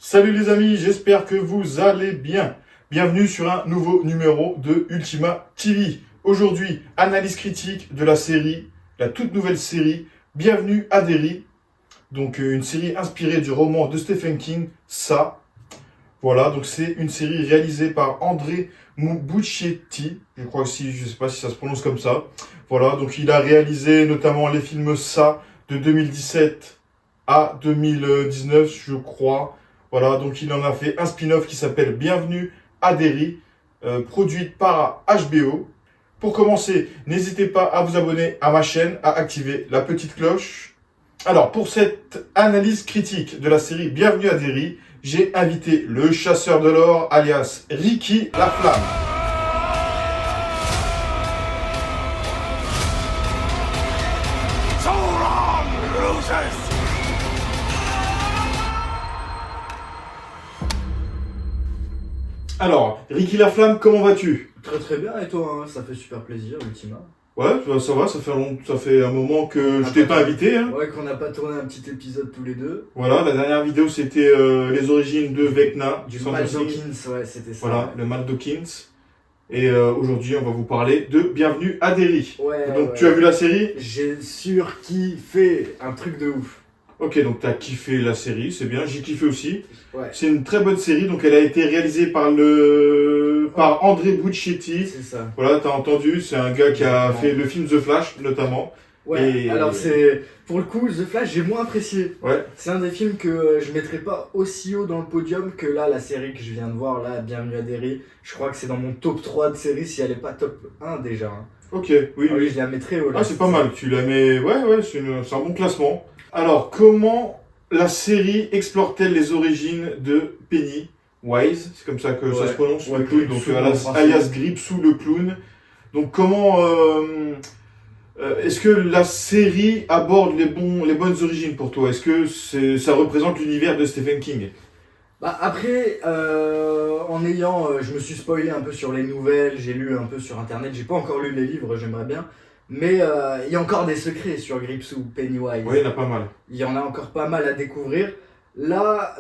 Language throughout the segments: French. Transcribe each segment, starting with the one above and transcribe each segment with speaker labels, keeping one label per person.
Speaker 1: Salut les amis, j'espère que vous allez bien. Bienvenue sur un nouveau numéro de Ultima TV. Aujourd'hui, analyse critique de la série, la toute nouvelle série, Bienvenue à Derry. Donc une série inspirée du roman de Stephen King, Ça. Voilà, donc c'est une série réalisée par André Muschietti. Je crois aussi, je ne sais pas si ça se prononce comme ça. Voilà, donc il a réalisé notamment les films Ça de 2017 à 2019, je crois. Voilà, donc il en a fait un spin-off qui s'appelle Bienvenue à Derry, produite par HBO. Pour commencer, n'hésitez pas à vous abonner à ma chaîne, à activer la petite cloche. Alors, pour cette analyse critique de la série Bienvenue à Derry, j'ai invité le chasseur de l'or, alias Ricky Laflamme.
Speaker 2: So long, losers!
Speaker 1: Alors, Ricky Laflamme, comment vas-tu?
Speaker 3: Très très bien, et toi, hein, ça fait super plaisir, Ultima.
Speaker 1: Ouais, ça va, ça fait un moment que je t'ai pas invité. Hein.
Speaker 3: Ouais, qu'on n'a pas tourné un petit épisode tous les deux.
Speaker 1: Voilà, la dernière vidéo c'était les origines de Vecna,
Speaker 3: Du
Speaker 1: Fantasy.
Speaker 3: Mal Dawkins, ouais, c'était ça.
Speaker 1: Voilà, le Mal Dawkins. Et aujourd'hui, on va vous parler de Bienvenue à Derry.
Speaker 3: Ouais,
Speaker 1: Donc,
Speaker 3: ouais.
Speaker 1: tu as vu la série?
Speaker 3: J'ai surkiffé, un truc de ouf.
Speaker 1: Ok, donc tu as kiffé la série, c'est bien, j'ai kiffé aussi.
Speaker 3: Ouais,
Speaker 1: C'est une très bonne série, donc elle a été réalisée par André Muschietti.
Speaker 3: c'est ça.
Speaker 1: Voilà, t'as entendu, c'est un gars qui a
Speaker 3: Exactement.
Speaker 1: fait le film The Flash, notamment.
Speaker 3: Ouais,
Speaker 1: Et-
Speaker 3: alors c'est... Pour le coup, The Flash, j'ai moins apprécié.
Speaker 1: Ouais,
Speaker 3: C'est un des films que je mettrais pas aussi haut dans le podium que là, la série que je viens de voir, là, Bienvenue à Derry. Je crois que c'est dans mon top 3 de séries, si elle est pas top 1 déjà. Hein.
Speaker 1: ok, oui,
Speaker 3: Ah
Speaker 1: oui.
Speaker 3: je la mettrais haut là.
Speaker 1: Ah, c'est pas mal, tu la mets. Ouais, c'est un bon classement. Alors, comment la série explore-t-elle les origines de Pennywise? C'est comme ça que ça
Speaker 3: Ouais.
Speaker 1: se prononce,
Speaker 3: Ouais,
Speaker 1: le clown, donc
Speaker 3: Gripsou, en français.
Speaker 1: alias Gripsou le clown. Donc, comment. Est-ce que la série aborde les bonnes origines pour toi? Est-ce que ça représente l'univers de Stephen King?
Speaker 3: Bah après, en ayant, je me suis spoilé un peu sur les nouvelles, j'ai lu un peu sur internet, j'ai pas encore lu les livres, j'aimerais bien, mais il y a encore des secrets sur Gripsou, Pennywise.
Speaker 1: Oui, il y en a pas mal.
Speaker 3: Il y en a encore pas mal à découvrir. Là,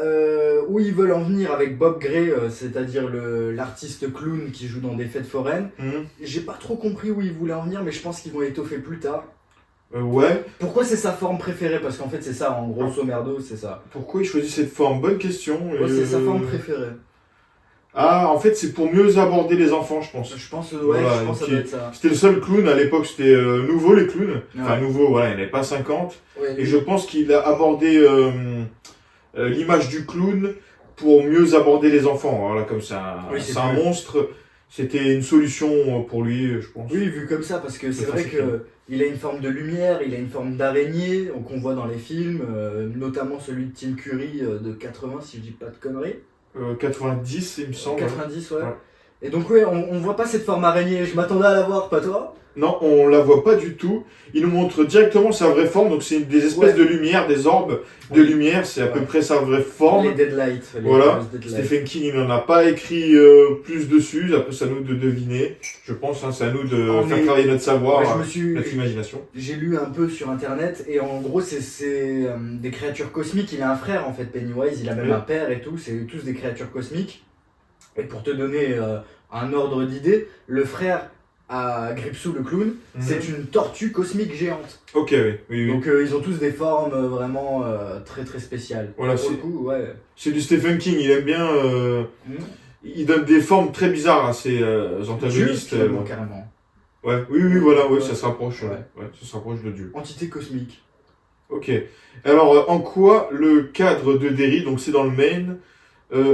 Speaker 3: où ils veulent en venir avec Bob Gray, c'est-à-dire l'artiste clown qui joue dans des fêtes foraines,
Speaker 1: Mhm.
Speaker 3: j'ai pas trop compris où ils voulaient en venir, mais je pense qu'ils vont étoffer plus tard.
Speaker 1: Ouais.
Speaker 3: Pourquoi c'est sa forme préférée? Parce qu'en fait c'est ça, en grosso merdo, c'est ça.
Speaker 1: Pourquoi il choisit cette forme? Bonne question.
Speaker 3: Ouais, c'est sa forme préférée.
Speaker 1: Ah, en fait, c'est pour mieux aborder les enfants, je pense.
Speaker 3: Je pense, ouais,
Speaker 1: Voilà,
Speaker 3: je pense que ça
Speaker 1: qui-
Speaker 3: doit être ça.
Speaker 1: C'était le seul clown à l'époque, c'était nouveau les clowns. Enfin,
Speaker 3: Ouais.
Speaker 1: nouveau, voilà, il n'y en avait pas 50.
Speaker 3: Ouais,
Speaker 1: Et je pense qu'il a abordé l'image du clown pour mieux aborder les enfants. Voilà, comme
Speaker 3: Oui,
Speaker 1: c'est un
Speaker 3: plus-
Speaker 1: monstre, c'était une solution pour lui, je pense.
Speaker 3: Oui, vu comme ça, parce que c'est
Speaker 1: C'est
Speaker 3: vrai
Speaker 1: facile.
Speaker 3: qu'il a une forme de lumière, il a une forme d'araignée qu'on voit dans les films, notamment celui de Tim Curry de 80, si je dis pas de conneries.
Speaker 1: 90, il me semble.
Speaker 3: 90, ouais.
Speaker 1: Ouais.
Speaker 3: Et donc, ouais, on voit pas cette forme araignée, je m'attendais à la voir, pas toi?
Speaker 1: Non, on la voit pas du tout. Il nous montre directement sa vraie forme, donc c'est des espèces
Speaker 3: Ouais.
Speaker 1: de lumière, des orbes de
Speaker 3: Oui.
Speaker 1: lumière, c'est à peu
Speaker 3: Ouais.
Speaker 1: près sa vraie forme.
Speaker 3: Les Deadlight. Les
Speaker 1: Voilà,
Speaker 3: fameuses Deadlight.
Speaker 1: Stephen King il n'en a pas écrit plus dessus, après c'est à nous de deviner, je pense, hein, c'est à nous de
Speaker 3: Oh,
Speaker 1: faire
Speaker 3: mais-
Speaker 1: travailler notre savoir,
Speaker 3: Ouais, je me suis...
Speaker 1: notre imagination.
Speaker 3: J'ai lu un peu sur internet et en gros c'est des créatures cosmiques. Il a un frère en fait, Pennywise, il a même
Speaker 1: Oui.
Speaker 3: un père et tout, c'est tous des créatures cosmiques. Et pour te donner un ordre d'idée, le frère à Gripsou le clown, c'est une tortue cosmique géante.
Speaker 1: Ok, oui, oui.
Speaker 3: Donc ils ont tous des formes vraiment très très spéciales.
Speaker 1: Voilà,
Speaker 3: Pour
Speaker 1: c'est-
Speaker 3: le coup, ouais.
Speaker 1: C'est du Stephen King, il aime bien, il donne des formes très bizarres à ses antagonistes.
Speaker 3: Dieu, finalement, carrément.
Speaker 1: Ouais, oui, voilà, ouais,
Speaker 3: Ouais.
Speaker 1: ça se rapproche,
Speaker 3: Ouais.
Speaker 1: ouais, ça se rapproche de Dieu.
Speaker 3: Entité cosmique.
Speaker 1: Ok. Alors, en quoi le cadre de Derry, donc c'est dans le Maine,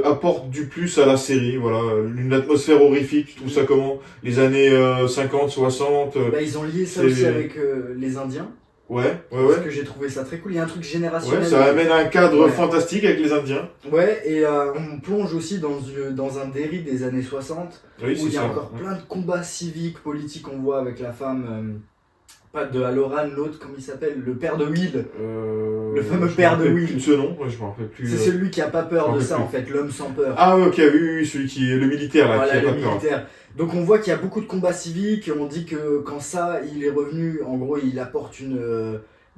Speaker 1: apporte du plus à la série, voilà, une atmosphère horrifique, tout ça comment? Les années 50, 60,
Speaker 3: Bah, ils ont lié ça
Speaker 1: c'est-
Speaker 3: aussi avec les Indiens.
Speaker 1: ouais,
Speaker 3: Parce que j'ai trouvé ça très cool. Il y a un truc générationnel.
Speaker 1: ouais, ça amène un cadre
Speaker 3: Ouais.
Speaker 1: fantastique avec les Indiens.
Speaker 3: Ouais, et on plonge aussi dans un Derry des années 60,
Speaker 1: Oui,
Speaker 3: où
Speaker 1: c'est
Speaker 3: il y a
Speaker 1: ça.
Speaker 3: encore plein de combats civiques, politiques, on voit avec la femme, pas de Halloran, l'autre, comment il s'appelle? Le père de Will. Le fameux
Speaker 1: je me
Speaker 3: père de
Speaker 1: rappelle
Speaker 3: Will.
Speaker 1: plus de ce nom, ouais, je me rappelle plus.
Speaker 3: C'est celui qui a pas peur
Speaker 1: j'en
Speaker 3: de
Speaker 1: peux
Speaker 3: ça,
Speaker 1: plus.
Speaker 3: en fait, l'homme sans peur.
Speaker 1: Ah, ouais, ok, oui, celui qui est le militaire, là,
Speaker 3: Voilà,
Speaker 1: qui a
Speaker 3: le
Speaker 1: pas peur.
Speaker 3: militaire. Donc on voit qu'il y a beaucoup de combats civiques, on dit que quand ça, il est revenu, en gros, il apporte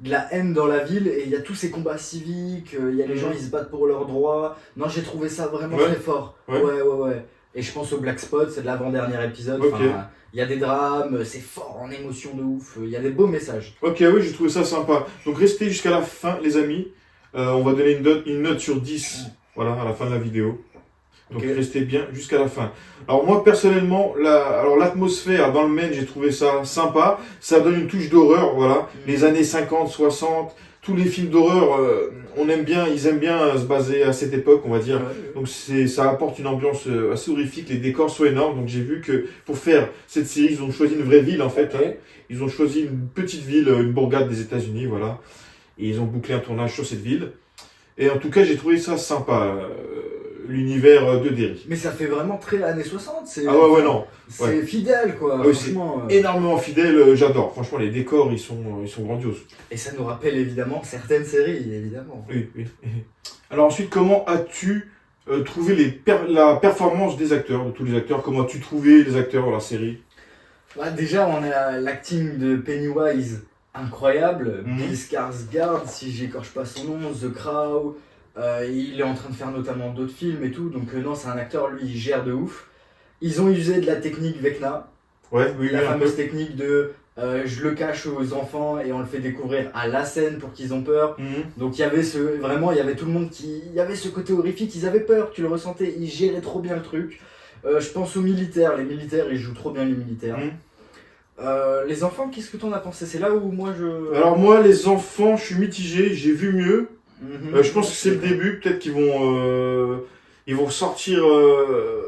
Speaker 3: de la haine dans la ville et il y a tous ces combats civiques, il y a les gens ils se battent pour leurs droits. Non, j'ai trouvé ça vraiment
Speaker 1: Ouais.
Speaker 3: très fort.
Speaker 1: Ouais.
Speaker 3: Ouais. Et je pense au Black Spot, c'est de l'avant-dernier épisode.
Speaker 1: Ok.
Speaker 3: Enfin, il y a des drames, c'est fort en émotion de ouf, il y a des beaux messages.
Speaker 1: Ok, oui, j'ai trouvé ça sympa. Donc restez jusqu'à la fin, les amis. On va donner une note sur 10, voilà, à la fin de la vidéo. Donc
Speaker 3: Ok.
Speaker 1: restez bien jusqu'à la fin. Alors moi, personnellement, l'atmosphère dans le Maine, j'ai trouvé ça sympa. Ça donne une touche d'horreur, voilà. Les années 50, 60, tous les films d'horreur, ils aiment bien se baser à cette époque, on va dire. Donc ça apporte une ambiance assez horrifique, les décors sont énormes. Donc j'ai vu que pour faire cette série, ils ont choisi une vraie ville en fait.
Speaker 3: Ok.
Speaker 1: Hein. Ils ont choisi une petite ville, une bourgade des États-Unis, voilà. Et ils ont bouclé un tournage sur cette ville. Et en tout cas, j'ai trouvé ça sympa, l'univers de Derry.
Speaker 3: Mais ça fait vraiment très années 60, c'est
Speaker 1: Ah ouais, non.
Speaker 3: c'est fidèle quoi,
Speaker 1: Ah oui,
Speaker 3: franchement.
Speaker 1: Énormément fidèle, j'adore. Franchement, les décors, ils sont grandioses.
Speaker 3: Et ça nous rappelle évidemment certaines séries, évidemment.
Speaker 1: Oui. Alors ensuite, comment as-tu trouvé la performance des acteurs, de tous les acteurs? Comment as-tu trouvé les acteurs dans la série?
Speaker 3: Bah, déjà, on a l'acting de Pennywise incroyable,
Speaker 1: Mhm.
Speaker 3: Bill Skarsgård, si j'écorche pas son nom, The Crow. Il est en train de faire notamment d'autres films et tout, donc non, c'est un acteur, lui, il gère de ouf. Ils ont usé de la technique Vecna,
Speaker 1: Ouais, oui,
Speaker 3: la
Speaker 1: un peu.
Speaker 3: fameuse technique de je le cache aux enfants et on le fait découvrir à la scène pour qu'ils ont peur.
Speaker 1: Mhm.
Speaker 3: Donc il y avait vraiment, il y avait tout le monde il y avait ce côté horrifique, ils avaient peur, tu le ressentais, ils géraient trop bien le truc. Je pense aux militaires, les militaires, ils jouent trop bien les militaires.
Speaker 1: Mhm.
Speaker 3: Les enfants, qu'est-ce que t'en as pensé? C'est là où moi je...
Speaker 1: Alors moi, les enfants, je suis mitigé, j'ai vu mieux.
Speaker 3: Mhm.
Speaker 1: Je pense que c'est le début, peut-être ils vont sortir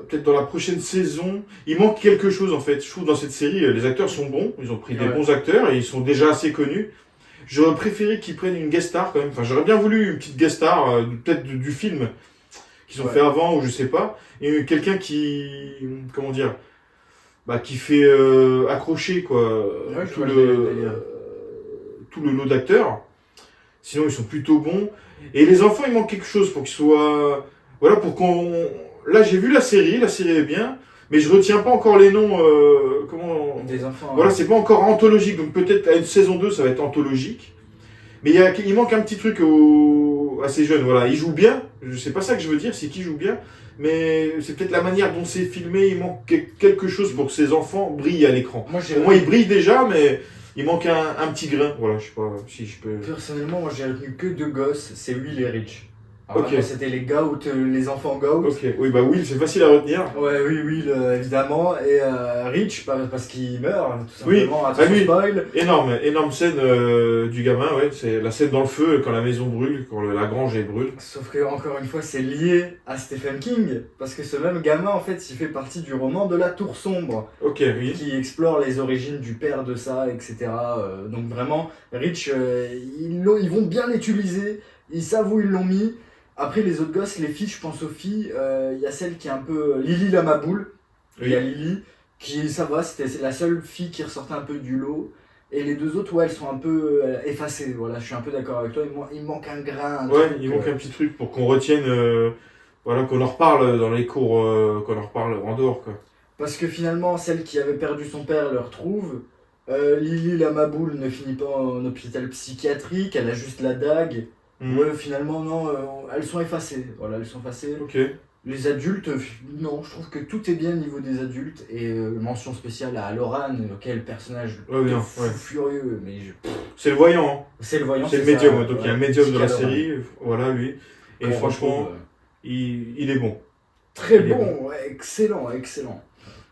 Speaker 1: peut-être dans la prochaine saison. Il manque quelque chose en fait. Je trouve dans cette série, les acteurs sont bons, ils ont pris des
Speaker 3: Ouais.
Speaker 1: bons acteurs et ils sont déjà assez connus. J'aurais préféré qu'ils prennent une guest star quand même. Enfin, j'aurais bien voulu une petite guest star, peut-être du film qu'ils ont
Speaker 3: Ouais.
Speaker 1: fait avant ou je sais pas. Et quelqu'un comment dire, qui fait accrocher quoi
Speaker 3: Ouais, je
Speaker 1: tout
Speaker 3: vois le
Speaker 1: le
Speaker 3: délire.
Speaker 1: tout le lot d'acteurs. Sinon, ils sont plutôt bons. Et les enfants, il manque quelque chose pour qu'ils soient... Voilà, pour qu'on... Là, j'ai vu la série est bien, mais je retiens pas encore les noms... Comment...
Speaker 3: Des enfants.
Speaker 1: Voilà,
Speaker 3: hein.
Speaker 1: c'est pas encore anthologique, donc peut-être à une saison 2, ça va être anthologique. Mais il manque un petit truc à ces jeunes, voilà. Ils jouent bien, c'est pas ça que je veux dire, c'est qu'ils jouent bien, mais c'est peut-être la manière dont c'est filmé, il manque quelque chose pour que ces enfants brillent à l'écran.
Speaker 3: Moi, j'ai
Speaker 1: Pour moi, ils brillent déjà, mais il manque un petit grain, voilà, je sais pas si je peux...
Speaker 3: Personnellement, moi j'ai retenu que deux gosses, c'est Will et Rich. Alors,
Speaker 1: Ok.
Speaker 3: vraiment, c'était les goats, les enfants goats.
Speaker 1: Ok, oui, bah Will, c'est facile à retenir.
Speaker 3: Ouais, oui, Will, évidemment. Et Rich, parce qu'il meurt, tout
Speaker 1: Oui,
Speaker 3: simplement. Attention,
Speaker 1: lui.
Speaker 3: spoil.
Speaker 1: Énorme scène du gamin, ouais, c'est la scène dans le feu quand la maison brûle, quand la grange elle brûle.
Speaker 3: Sauf que, encore une fois, c'est lié à Stephen King. Parce que ce même gamin, en fait, il fait partie du roman de La Tour Sombre,
Speaker 1: Ok, oui.
Speaker 3: qui explore les origines du père de ça, etc. Donc vraiment, Rich, ils vont bien l'utiliser, ils savent où ils l'ont mis. Après les autres gosses, les filles, je pense aux filles, il y a celle qui est un peu Lily Lamaboule, il y a Lily, qui ça va, c'est la seule fille qui ressortait un peu du lot. Et les deux autres, ouais, elles sont un peu effacées, voilà, je suis un peu d'accord avec toi, il manque un grain. Un
Speaker 1: Ouais,
Speaker 3: truc,
Speaker 1: il manque un petit truc pour qu'on retienne, voilà, qu'on en reparle dans les cours, qu'on en reparle en dehors, quoi.
Speaker 3: Parce que finalement, celle qui avait perdu son père le retrouve. Lily Lamaboule ne finit pas en hôpital psychiatrique, elle a juste la dague.
Speaker 1: Mhm.
Speaker 3: Ouais, finalement, non, elles sont effacées. Voilà, elles sont effacées.
Speaker 1: Ok.
Speaker 3: Les adultes, non, je trouve que tout est bien au niveau des adultes. Et mention spéciale à Loran, quel personnage
Speaker 1: Ouais, bien,
Speaker 3: fou
Speaker 1: ouais.
Speaker 3: furieux. Mais
Speaker 1: C'est le voyant, hein.
Speaker 3: c'est le voyant,
Speaker 1: C'est le
Speaker 3: ça,
Speaker 1: médium, ouais, donc il y a un
Speaker 3: ouais.
Speaker 1: médium de la
Speaker 3: Loran.
Speaker 1: série, voilà, lui. Et
Speaker 3: Qu'on
Speaker 1: franchement,
Speaker 3: retrouve,
Speaker 1: il est bon.
Speaker 3: très
Speaker 1: il est
Speaker 3: bon, ouais, excellent, excellent.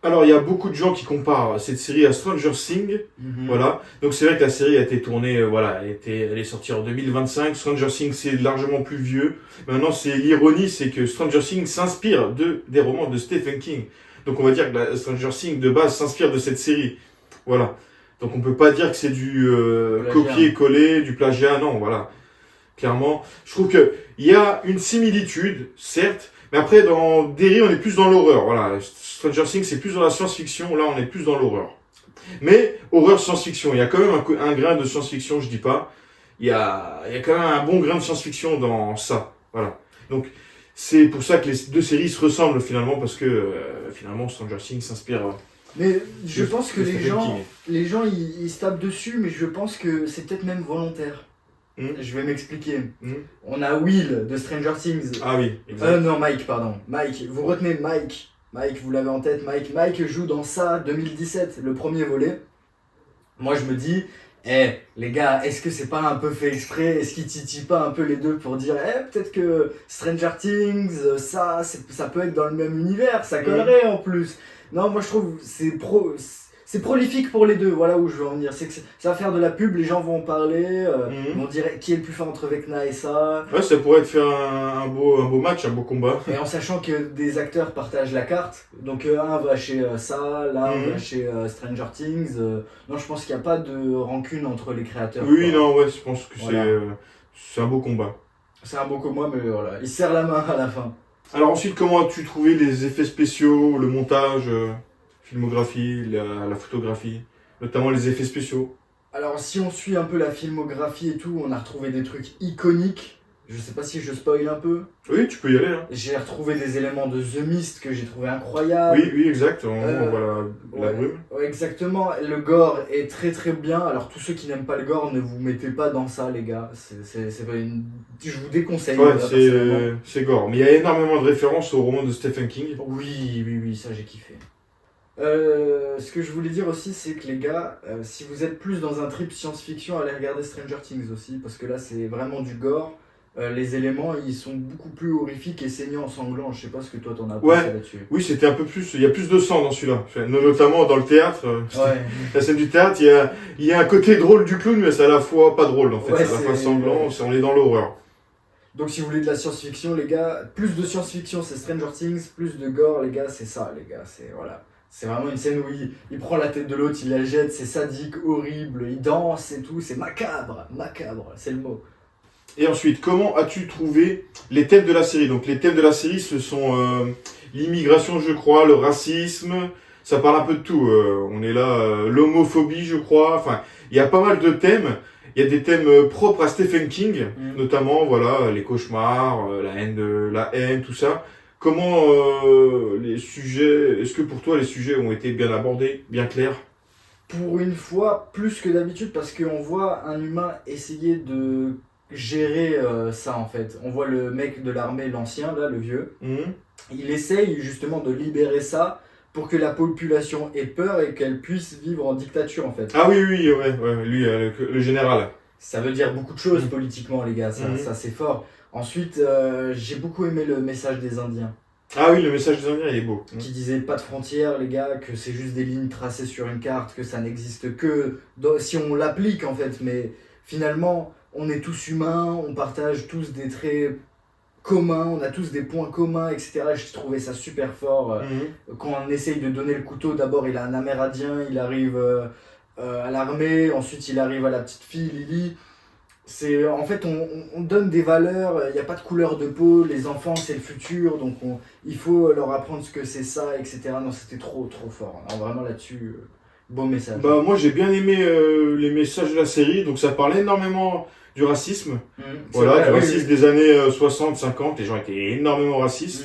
Speaker 1: Alors, il y a beaucoup de gens qui comparent cette série à Stranger Things.
Speaker 3: Mhm.
Speaker 1: Voilà, donc c'est vrai que la série a été tournée, voilà, elle est sortie en 2025. Stranger Things c'est largement plus vieux. Maintenant, c'est l'ironie, c'est que Stranger Things s'inspire des romans de Stephen King. Donc on va dire que Stranger Things de base s'inspire de cette série. Voilà. Donc on peut pas dire que c'est du
Speaker 3: Plagiat.
Speaker 1: copier-coller, du plagiat, non, voilà. Clairement, je trouve que il y a une similitude, certes, mais après dans Derry on est plus dans l'horreur. Voilà, Stranger Things c'est plus dans la science-fiction, là on est plus dans l'horreur. Mais horreur science-fiction, il y a quand même un grain de science-fiction, je dis pas. Il y a quand même un bon grain de science-fiction dans ça. Voilà. Donc c'est pour ça que les deux séries se ressemblent finalement, parce que finalement Stranger Things s'inspire.
Speaker 3: Mais je
Speaker 1: de-
Speaker 3: pense que
Speaker 1: de
Speaker 3: les
Speaker 1: Stephen
Speaker 3: gens,
Speaker 1: King.
Speaker 3: les gens ils se tapent dessus, mais je pense que c'est peut-être même volontaire. Je vais m'expliquer.
Speaker 1: Hmm.
Speaker 3: On a Will de Stranger Things.
Speaker 1: Ah oui, exact.
Speaker 3: Non, Mike, pardon. Mike, vous retenez Mike. Mike, vous l'avez en tête, Mike. Mike joue dans ça 2017, le premier volet. Moi, je me dis, les gars, est-ce que c'est pas un peu fait exprès? Est-ce qu'ils titillent pas un peu les deux pour dire, peut-être que Stranger Things, ça peut être dans le même univers, ça collerait en plus. Non, moi, je trouve c'est prolifique pour les deux, voilà où je veux en venir. C'est que ça va faire de la pub, les gens vont en parler, ils vont dire qui est le plus fort entre Vecna et ça.
Speaker 1: Ouais, ça pourrait être faire un beau match, un beau combat.
Speaker 3: Et en sachant que des acteurs partagent la carte, donc un va chez ça, l'un va chez Stranger Things. Non, je pense qu'il n'y a pas de rancune entre les créateurs.
Speaker 1: Oui,
Speaker 3: quoi.
Speaker 1: non, ouais, je pense que
Speaker 3: Voilà.
Speaker 1: c'est un beau combat.
Speaker 3: C'est un beau combat, mais voilà, il se serre la main à la fin.
Speaker 1: Alors ensuite, comment as-tu trouvé les effets spéciaux, le montage, filmographie, la photographie, notamment les effets spéciaux?
Speaker 3: Alors, si on suit un peu la filmographie et tout, on a retrouvé des trucs iconiques. Je sais pas si je spoil un peu.
Speaker 1: Oui, tu peux y aller. Hein.
Speaker 3: J'ai retrouvé des éléments de The Mist que j'ai trouvé incroyables.
Speaker 1: Oui, exact. On voit la
Speaker 3: Ouais,
Speaker 1: brume.
Speaker 3: ouais, exactement. Le gore est très très bien. Alors, tous ceux qui n'aiment pas le gore, ne vous mettez pas dans ça, les gars. C'est pas une... Je vous déconseille.
Speaker 1: Ouais,
Speaker 3: là, personnellement.
Speaker 1: c'est gore. Mais il y a énormément de références au roman de Stephen King.
Speaker 3: Oui, ça j'ai kiffé. Ce que je voulais dire aussi, c'est que les gars, si vous êtes plus dans un trip science-fiction, allez regarder Stranger Things aussi, parce que là c'est vraiment du gore. Les éléments, ils sont beaucoup plus horrifiques et saignants, sanglants. Je sais pas ce que toi t'en as pensé là-dessus.
Speaker 1: Oui, c'était un peu plus. Il y a plus de sang dans celui-là. Notamment dans le théâtre.
Speaker 3: Ouais.
Speaker 1: La scène du théâtre, il y a un côté drôle du clown, mais c'est à la fois pas drôle en fait.
Speaker 3: Ouais,
Speaker 1: c'est à la fois
Speaker 3: c'est-
Speaker 1: sanglant, on est dans l'horreur.
Speaker 3: Donc si vous voulez de la science-fiction, les gars, plus de science-fiction, c'est Stranger Things, plus de gore, les gars, c'est ça, les gars, c'est voilà. C'est vraiment une scène où il prend la tête de l'autre, il la jette, c'est sadique, horrible, il danse et tout, c'est macabre, c'est le mot.
Speaker 1: Et ensuite, comment as-tu trouvé les thèmes de la série? Donc les thèmes de la série, ce sont l'immigration, je crois, le racisme, ça parle un peu de tout. On est là, l'homophobie, je crois. Enfin, il y a pas mal de thèmes. Il y a des thèmes propres à Stephen King, notamment, voilà, les cauchemars, la haine, tout ça. Comment les sujets, est-ce que pour toi les sujets ont été bien abordés, bien clairs?
Speaker 3: Pour une fois, plus que d'habitude, parce qu'on voit un humain essayer de gérer ça en fait. On voit le mec de l'armée, l'ancien, là, le vieux, il essaye justement de libérer ça pour que la population ait peur et qu'elle puisse vivre en dictature en fait.
Speaker 1: Ah oui, ouais, lui, le général.
Speaker 3: Ça veut dire beaucoup de choses politiquement, les gars, ça c'est fort. Ensuite, j'ai beaucoup aimé le message des Indiens.
Speaker 1: Ah oui, le message des Indiens, il est beau.
Speaker 3: Qui disait pas de frontières, les gars, que c'est juste des lignes tracées sur une carte, que ça n'existe que si on l'applique en fait. Mais finalement, on est tous humains, on partage tous des traits communs, on a tous des points communs, etc. Je trouvais ça super fort. Quand on essaye de donner le couteau, d'abord il a un Amérindien, il arrive à l'armée, ensuite il arrive à la petite fille, Lily. En fait, on donne des valeurs, il n'y a pas de couleur de peau, les enfants c'est le futur, donc il faut leur apprendre ce que c'est ça, etc. Non, c'était trop fort. Non, vraiment là-dessus, beau message.
Speaker 1: Bah, moi j'ai bien aimé les messages de la série, donc ça parlait énormément du racisme. Voilà,
Speaker 3: vrai,
Speaker 1: du
Speaker 3: oui,
Speaker 1: racisme des années 60, 50, les gens étaient énormément racistes.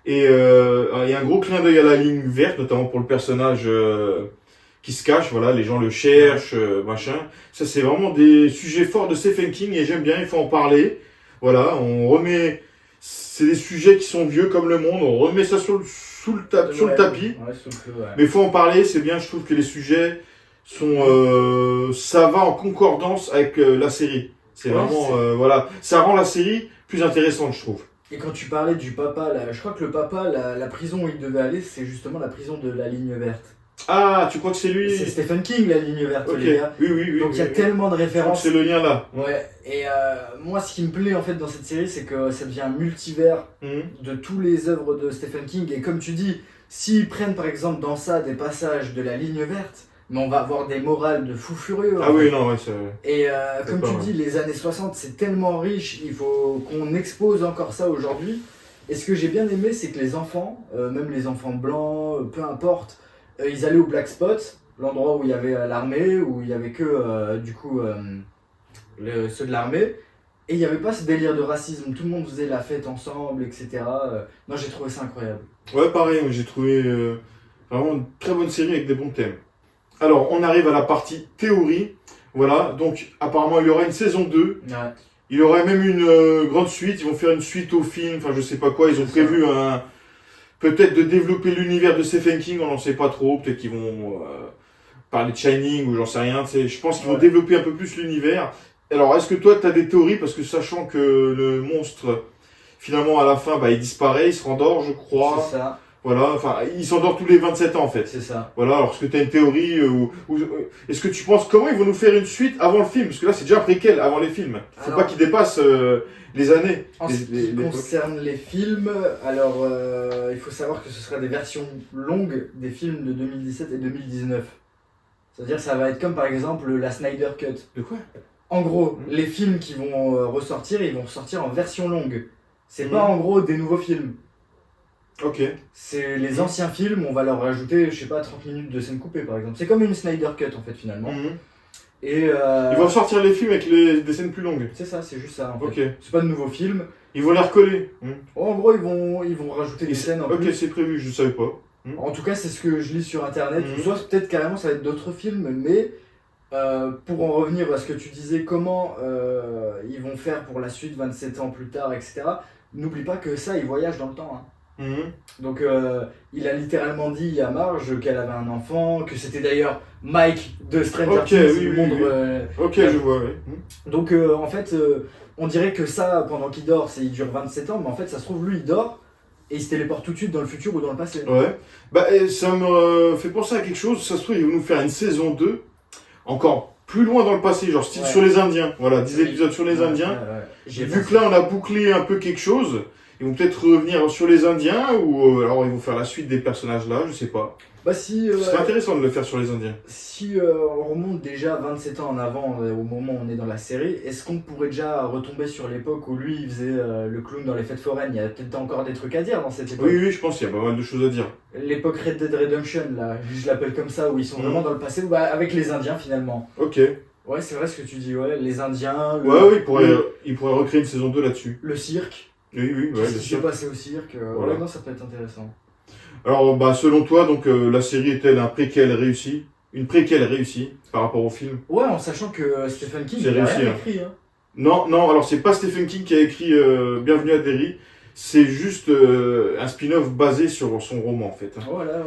Speaker 1: Et il y a un gros clin d'œil à la ligne verte, notamment pour le personnage qui se cache, voilà, les gens le cherchent, machin. Ça, c'est vraiment des sujets forts de Stephen King et j'aime bien, il faut en parler. Voilà, c'est des sujets qui sont vieux comme le monde, on remet ça sur le tapis.
Speaker 3: Ouais, sous le feu, ouais.
Speaker 1: Mais il faut en parler, c'est bien, je trouve que les sujets sont, ça va en concordance avec la série. C'est vraiment, voilà, ça rend la série plus intéressante, je trouve.
Speaker 3: Et quand tu parlais du papa, là, je crois que le papa, la prison où il devait aller, c'est justement la prison de la ligne verte.
Speaker 1: Ah, tu crois que c'est lui?
Speaker 3: C'est Stephen King, la ligne verte,
Speaker 1: Ok,
Speaker 3: les gars.
Speaker 1: oui.
Speaker 3: Donc il y a tellement de
Speaker 1: Je crois que
Speaker 3: références.
Speaker 1: c'est le lien là.
Speaker 3: Ouais, et moi ce qui me plaît en fait dans cette série, c'est que ça devient un multivers de tous les œuvres de Stephen King. Et comme tu dis, s'ils prennent par exemple dans ça des passages de la ligne verte, mais on va avoir des morales de fous furieux.
Speaker 1: Ah oui, non, ouais, ça...
Speaker 3: Et comme tu dis, les années 60, c'est tellement riche, il faut qu'on expose encore ça aujourd'hui. Et ce que j'ai bien aimé, c'est que les enfants, même les enfants blancs, peu importe, ils allaient au Black Spot, l'endroit où il y avait l'armée, où il y avait que ceux de l'armée. Et il n'y avait pas ce délire de racisme, tout le monde faisait la fête ensemble, etc. Non, j'ai trouvé ça incroyable.
Speaker 1: Ouais, pareil, j'ai trouvé vraiment une très bonne série avec des bons thèmes. Alors, on arrive à la partie théorie. Voilà, donc apparemment il y aura une saison 2.
Speaker 3: Ouais.
Speaker 1: Il y aurait même une grande suite. Ils vont faire une suite au film. Enfin, je sais pas quoi. Ils ont prévu peut-être de développer l'univers de Stephen King. On n'en sait pas trop. Peut-être qu'ils vont parler de Shining ou j'en sais rien. Je pense qu'ils vont développer un peu plus l'univers. Alors, est-ce que toi, tu as des théories? Parce que sachant que le monstre, finalement, à la fin, il disparaît, il se rendort, je crois.
Speaker 3: C'est ça.
Speaker 1: Voilà, enfin, il s'endort tous les 27 ans, en fait.
Speaker 3: C'est ça.
Speaker 1: Voilà, alors, est-ce que tu as une théorie est-ce que tu penses comment ils vont nous faire une suite avant le film? Parce que là, c'est déjà un préquel avant les films. Faut pas qu'ils dépassent les années.
Speaker 3: En ce qui concerne les films, alors il faut savoir que ce sera des versions longues des films de 2017 et 2019. C'est-à-dire que ça va être comme par exemple la Snyder Cut.
Speaker 1: De quoi?
Speaker 3: En gros, les films qui vont ressortir, ils vont ressortir en version longue. C'est pas en gros des nouveaux films.
Speaker 1: Ok.
Speaker 3: C'est les anciens films, on va leur rajouter, je sais pas, 30 minutes de scène coupée par exemple. C'est comme une Snyder Cut en fait finalement. Et
Speaker 1: ils vont sortir les films avec des scènes plus longues.
Speaker 3: c'est ça, c'est juste ça en fait.
Speaker 1: Ok.
Speaker 3: C'est pas de nouveaux films.
Speaker 1: Ils vont les recoller.
Speaker 3: En gros, ils vont rajouter des scènes en plus.
Speaker 1: Ok, c'est prévu, je savais pas.
Speaker 3: En tout cas, c'est ce que je lis sur internet. Soit peut-être carrément ça va être d'autres films, mais pour en revenir à ce que tu disais, comment ils vont faire pour la suite 27 ans plus tard, etc. N'oublie pas que ça, ils voyagent dans le temps. Donc il a littéralement dit à Marge qu'elle avait un enfant, que c'était d'ailleurs Mike de Stranger Things.
Speaker 1: Ok, je vois, oui.
Speaker 3: Donc en fait, on dirait que ça, pendant qu'il dort, il dure 27 ans, mais en fait, ça se trouve, lui, il dort et il se téléporte tout de suite dans le futur ou dans le passé.
Speaker 1: Ouais. Ça me fait penser à quelque chose. Ça se trouve, ils vont nous faire une saison 2, encore plus loin dans le passé, genre style sur les Indiens. Voilà, 10 épisodes sur les Indiens. Vu que là, on a bouclé un peu quelque chose. Ils vont peut-être revenir sur les Indiens ou alors ils vont faire la suite des personnages là, je sais pas.
Speaker 3: Si,
Speaker 1: ce serait intéressant de le faire sur les Indiens.
Speaker 3: Si on remonte déjà 27 ans en avant au moment où on est dans la série, est-ce qu'on pourrait déjà retomber sur l'époque où lui il faisait le clown dans les fêtes foraines? Il y a peut-être encore des trucs à dire dans cette époque.
Speaker 1: Oui, je pense qu'il y a pas mal de choses à dire.
Speaker 3: L'époque Red Dead Redemption, là, je l'appelle comme ça, où ils sont vraiment dans le passé, avec les Indiens finalement.
Speaker 1: Ok.
Speaker 3: Ouais, c'est vrai ce que tu dis, les Indiens.
Speaker 1: Ils pourraient recréer une saison 2 là-dessus.
Speaker 3: Le cirque.
Speaker 1: Oui,
Speaker 3: Qu'est-ce qui s'est passé au cirque?
Speaker 1: Voilà.
Speaker 3: Non, ça peut être intéressant.
Speaker 1: Alors, selon toi, donc la série est-elle un préquel réussi? Une préquelle réussie par rapport au film?
Speaker 3: Ouais, en sachant que Stephen King,
Speaker 1: il
Speaker 3: a rien écrit.
Speaker 1: Non, alors c'est pas Stephen King qui a écrit Bienvenue à Derry, c'est juste un spin-off basé sur son roman en fait.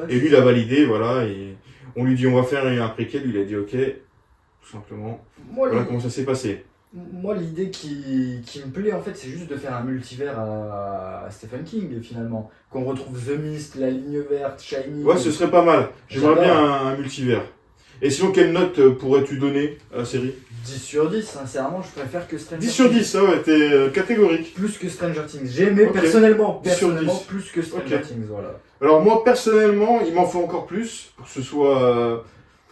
Speaker 1: Et lui, il a validé, voilà, et on lui dit on va faire un préquel, il a dit ok, tout simplement. Voilà comment ça s'est passé.
Speaker 3: Moi, l'idée qui me plaît, en fait, c'est juste de faire un multivers à Stephen King, finalement. Qu'on retrouve The Mist, La Ligne Verte, Shining...
Speaker 1: Ouais, ce serait pas mal. J'aimerais bien un multivers. Et sinon, quelle note pourrais-tu donner à la série?
Speaker 3: 10 sur 10, sincèrement, je préfère que Stranger Things.
Speaker 1: 10 sur 10, ça ouais, t'es catégorique.
Speaker 3: Plus que Stranger Things. J'ai aimé personnellement plus que Stranger Things, voilà.
Speaker 1: Alors moi, personnellement, il m'en faut encore plus, pour que ce soit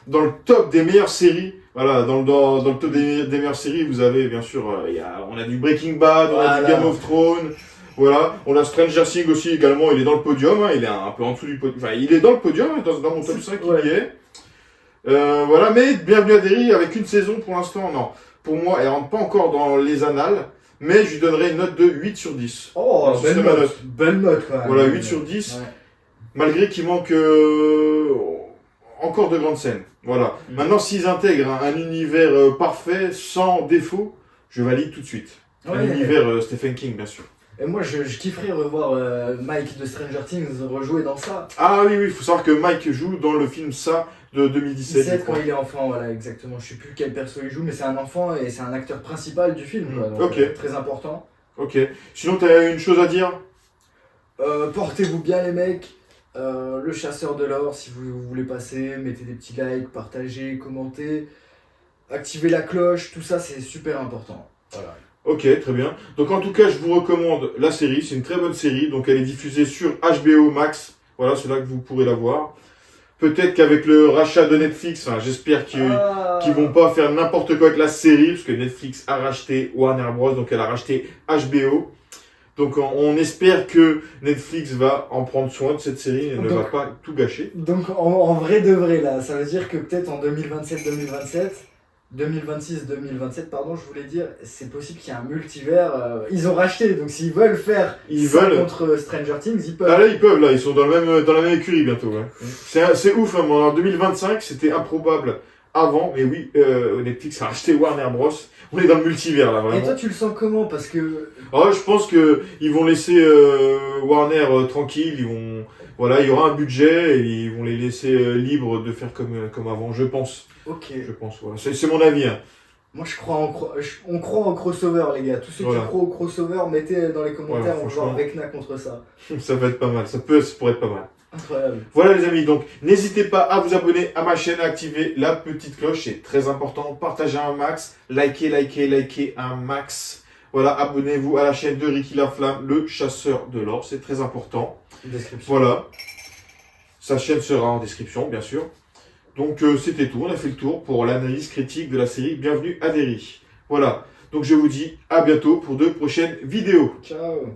Speaker 1: dans le top des meilleures séries. Voilà, dans le top des meilleures séries, vous avez bien sûr, on a du Breaking Bad, on a du Game of Thrones, voilà, on a Stranger Things aussi également, il est dans le podium, il est un peu en dessous du podium, enfin il est dans le podium, dans mon top 5 il y est. Voilà, mais Bienvenue à Derry avec une saison pour l'instant, non. Pour moi, elle rentre pas encore dans les annales, mais je lui donnerai une note de 8 sur 10.
Speaker 3: Oh, belle note quand même.
Speaker 1: Voilà, 8 sur 10, malgré qu'il manque encore de grandes scènes. Voilà. Maintenant, s'ils intègrent un univers parfait, sans défaut, je valide tout de suite. Un univers Stephen King, bien sûr.
Speaker 3: Et moi, je kifferais revoir Mike de Stranger Things rejouer dans ça.
Speaker 1: Ah oui, il faut savoir que Mike joue dans le film Ça de 2017.
Speaker 3: Quand il est enfant, voilà, exactement. Je sais plus quel perso il joue, mais c'est un enfant et c'est un acteur principal du film. Donc, très important.
Speaker 1: Ok. Sinon, t'as une chose à dire?
Speaker 3: Portez-vous bien, les mecs. Le chasseur de l'or, si vous voulez passer, mettez des petits likes, partagez, commentez, activez la cloche, tout ça c'est super important. Voilà.
Speaker 1: Ok, très bien. Donc en tout cas, je vous recommande la série, c'est une très bonne série, donc elle est diffusée sur HBO Max, voilà, c'est là que vous pourrez la voir. Peut-être qu'avec le rachat de Netflix, j'espère qu'ils vont pas faire n'importe quoi avec la série, parce que Netflix a racheté Warner Bros, donc elle a racheté HBO. Donc on espère que Netflix va en prendre soin de cette série et ne va pas tout gâcher.
Speaker 3: Donc en vrai de vrai là, ça veut dire que peut-être en 2026-2027, pardon, je voulais dire, c'est possible qu'il y ait un multivers. Ils ont racheté, donc s'ils veulent faire contre Stranger Things, ils peuvent.
Speaker 1: Ah là, ils peuvent, là, ils sont dans la même écurie bientôt. Ouais. C'est ouf, hein, en 2025, c'était improbable avant, mais oui, Netflix a acheté Warner Bros. On est dans le multivers là,
Speaker 3: Et
Speaker 1: vraiment.
Speaker 3: toi, tu le sens comment? Parce que.
Speaker 1: Oh, je pense que ils vont laisser Warner tranquille, voilà, il y aura un budget et ils vont les laisser libres de faire comme avant, je pense.
Speaker 3: Ok.
Speaker 1: Voilà. C'est mon avis, hein.
Speaker 3: Moi, on croit au crossover, les gars. Tous ceux
Speaker 1: Voilà.
Speaker 3: qui croient au crossover, mettez dans les commentaires,
Speaker 1: Voilà,
Speaker 3: on va
Speaker 1: franchement.
Speaker 3: voir Vecna contre ça.
Speaker 1: Ça va être pas mal, ça pourrait être pas mal.
Speaker 3: Incroyable.
Speaker 1: Voilà les amis, donc n'hésitez pas à vous abonner à ma chaîne, à activer la petite cloche, c'est très important, partagez un max, likez un max. Voilà, abonnez-vous à la chaîne de Ricky Laflamme, le chasseur de l'or, c'est très important.
Speaker 3: Description.
Speaker 1: Voilà, sa chaîne sera en description bien sûr. Donc c'était tout, on a fait le tour pour l'analyse critique de la série Bienvenue à Derry. Voilà, donc je vous dis à bientôt pour de prochaines vidéos.
Speaker 3: Ciao.